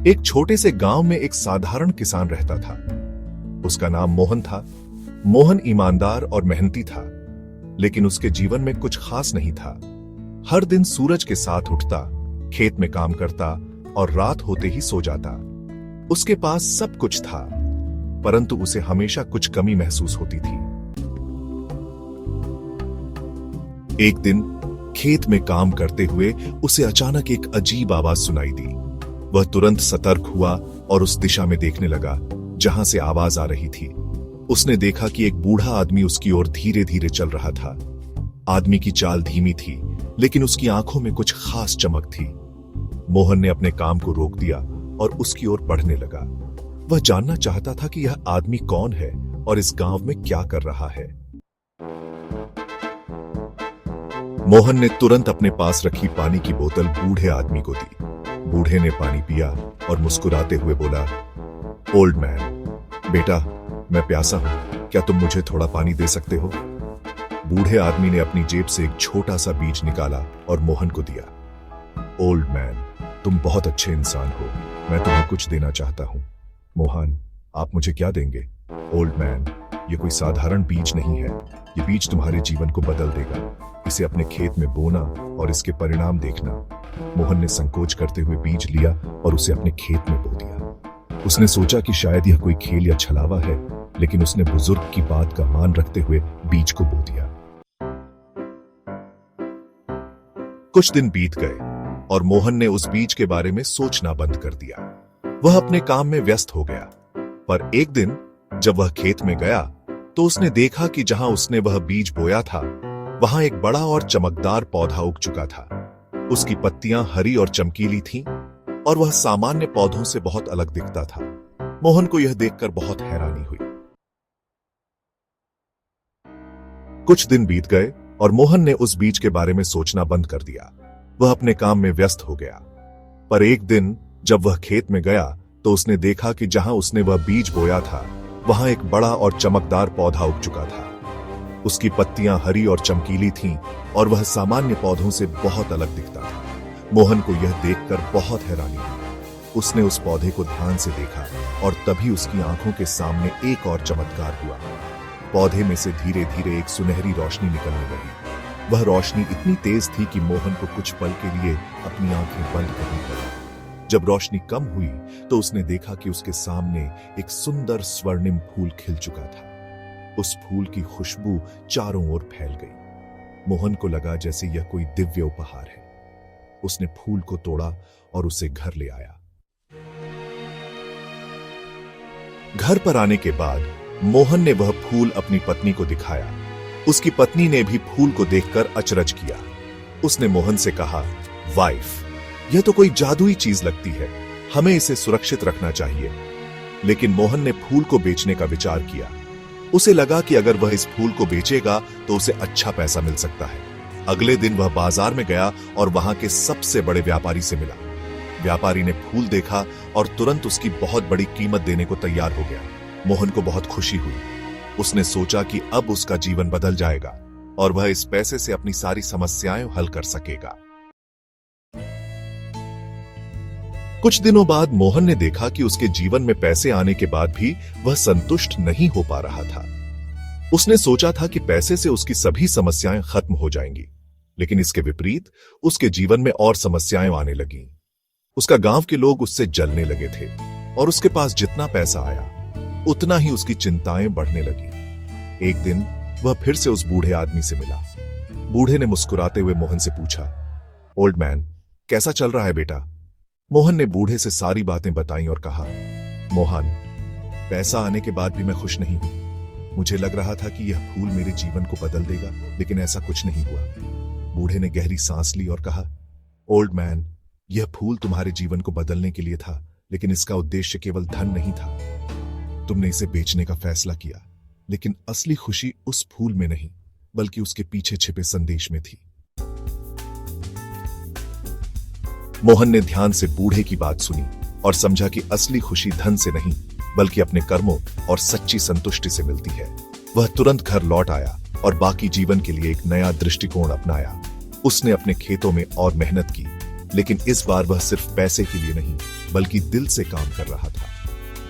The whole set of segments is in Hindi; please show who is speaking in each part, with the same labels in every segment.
Speaker 1: एक छोटे से गांव में एक साधारण किसान रहता था। उसका नाम मोहन था। मोहन ईमानदार और मेहनती था, लेकिन उसके जीवन में कुछ खास नहीं था। हर दिन सूरज के साथ उठता, खेत में काम करता और रात होते ही सो जाता। उसके पास सब कुछ था, परंतु उसे हमेशा कुछ कमी महसूस होती थी। एक दिन खेत में काम करते हुए उसे अचानक एक अजीब आवाज सुनाई दी। वह तुरंत सतर्क हुआ और उस दिशा में देखने लगा जहां से आवाज आ रही थी। उसने देखा कि एक बूढ़ा आदमी उसकी ओर धीरे धीरे चल रहा था। आदमी की चाल धीमी थी, लेकिन उसकी आंखों में कुछ खास चमक थी। मोहन ने अपने काम को रोक दिया और उसकी ओर बढ़ने लगा। वह जानना चाहता था कि यह आदमी कौन है और इस गांव में क्या कर रहा है। मोहन ने तुरंत अपने पास रखी पानी की बोतल बूढ़े आदमी को दी। बूढ़े ने पानी पिया और मुस्कुराते हुए बोला, ओल्ड मैन, बेटा, मैं प्यासा हूं, क्या तुम मुझे थोड़ा पानी दे सकते हो? बूढ़े आदमी ने अपनी जेब से एक छोटा सा बीज निकाला और मोहन को दिया। ओल्ड मैन, तुम बहुत अच्छे इंसान हो, मैं तुम्हें कुछ देना चाहता हूं। मोहन, आप मुझे क्या देंगे? ओल्ड मैन, ये कोई साधारण बीज नहीं है, ये बीज तुम्हारे जीवन को बदल देगा। इसे अपने खेत में बोना और इसके परिणाम देखना। मोहन ने संकोच करते हुए बीज लिया और उसे अपने खेत में बो दिया। उसने सोचा कि शायद यह कोई खेल या छलावा है, लेकिन उसने बुजुर्ग की बात का मान रखते हुए बीज को बो दिया। कुछ दिन बीत गए और मोहन ने उस बीज के बारे में सोचना बंद कर दिया। वह अपने काम में व्यस्त हो गया। पर एक दिन जब वह खेत में गया तो उसने देखा कि जहां उसने वह बीज बोया था, वहां एक बड़ा और चमकदार पौधा उग चुका था। उसकी पत्तियां हरी और चमकीली थीं और वह सामान्य पौधों से बहुत अलग दिखता था। मोहन को यह देखकर बहुत हैरानी हुई। कुछ दिन बीत गए और मोहन ने उस बीज के बारे में सोचना बंद कर दिया। वह अपने काम में व्यस्त हो गया। पर एक दिन जब वह खेत में गया तो उसने देखा कि जहां उसने वह बीज बोया था, वहां एक बड़ा और चमकदार पौधा उग चुका था। उसकी पत्तियां हरी और चमकीली थीं और वह सामान्य पौधों से बहुत अलग दिखता था। मोहन को यह देखकर बहुत हैरानी हुई। उसने उस पौधे को ध्यान से देखा और तभी उसकी आंखों के सामने एक और चमत्कार हुआ। पौधे में से धीरे धीरे एक सुनहरी रोशनी निकलने लगी। वह रोशनी इतनी तेज थी कि मोहन को कुछ पल के लिए अपनी आंखें बंद करनी पड़ी। जब रोशनी कम हुई तो उसने देखा कि उसके सामने एक सुंदर स्वर्णिम फूल खिल चुका था। उस फूल की खुशबू चारों ओर फैल गई। मोहन को लगा जैसे यह कोई दिव्य उपहार है। उसने फूल को तोड़ा और उसे घर ले आया। घर पर आने के बाद मोहन ने वह फूल अपनी पत्नी को दिखाया। उसकी पत्नी ने भी फूल को देखकर अचरज किया। उसने मोहन से कहा, वाइफ, यह तो कोई जादुई चीज लगती है, हमें इसे सुरक्षित रखना चाहिए। लेकिन मोहन ने फूल को बेचने का विचार किया। उसे लगा कि अगर वह इस फूल को बेचेगा तो उसे अच्छा पैसा मिल सकता है। अगले दिन वह बाजार में गया और वहां के सबसे बड़े व्यापारी से मिला। व्यापारी ने फूल देखा और तुरंत उसकी बहुत बड़ी कीमत देने को तैयार हो गया। मोहन को बहुत खुशी हुई। उसने सोचा कि अब उसका जीवन बदल जाएगा और वह इस पैसे से अपनी सारी समस्याएं हल कर सकेगा। कुछ दिनों बाद मोहन ने देखा कि उसके जीवन में पैसे आने के बाद भी वह संतुष्ट नहीं हो पा रहा था। उसने सोचा था कि पैसे से उसकी सभी समस्याएं खत्म हो जाएंगी, लेकिन इसके विपरीत उसके जीवन में और समस्याएं आने लगीं। उसका गांव के लोग उससे जलने लगे थे और उसके पास जितना पैसा आया उतना ही उसकी चिंताएं बढ़ने लगी। एक दिन वह फिर से उस बूढ़े आदमी से मिला। बूढ़े ने मुस्कुराते हुए मोहन से पूछा, ओल्ड मैन, कैसा चल रहा है बेटा? मोहन ने बूढ़े से सारी बातें बताई और कहा, मोहन, पैसा आने के बाद भी मैं खुश नहीं हूं। मुझे लग रहा था कि यह फूल मेरे जीवन को बदल देगा, लेकिन ऐसा कुछ नहीं हुआ। बूढ़े ने गहरी सांस ली और कहा, ओल्ड मैन, यह फूल तुम्हारे जीवन को बदलने के लिए था, लेकिन इसका उद्देश्य केवल धन नहीं था। तुमने इसे बेचने का फैसला किया, लेकिन असली खुशी उस फूल में नहीं, बल्कि उसके पीछे छिपे संदेश में थी। मोहन ने ध्यान से बूढ़े की बात सुनी और समझा कि असली खुशी धन से नहीं, बल्कि अपने कर्मों और सच्ची संतुष्टि से मिलती है। वह तुरंत घर लौट आया और बाकी जीवन के लिए एक नया दृष्टिकोण अपनाया। उसने अपने खेतों में और मेहनत की, लेकिन इस बार वह सिर्फ पैसे के लिए नहीं बल्कि दिल से काम कर रहा था।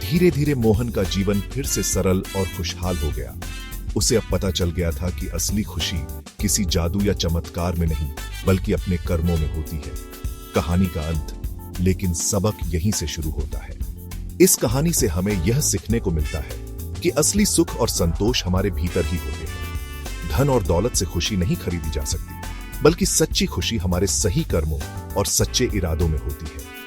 Speaker 1: धीरे धीरे मोहन का जीवन फिर से सरल और खुशहाल हो गया। उसे अब पता चल गया था कि असली खुशी किसी जादू या चमत्कार में नहीं बल्कि अपने कर्मों में होती है। कहानी का अंत, लेकिन सबक यहीं से शुरू होता है। इस कहानी से हमें यह सीखने को मिलता है कि असली सुख और संतोष हमारे भीतर ही होते हैं। धन और दौलत से खुशी नहीं खरीदी जा सकती, बल्कि सच्ची खुशी हमारे सही कर्मों और सच्चे इरादों में होती है।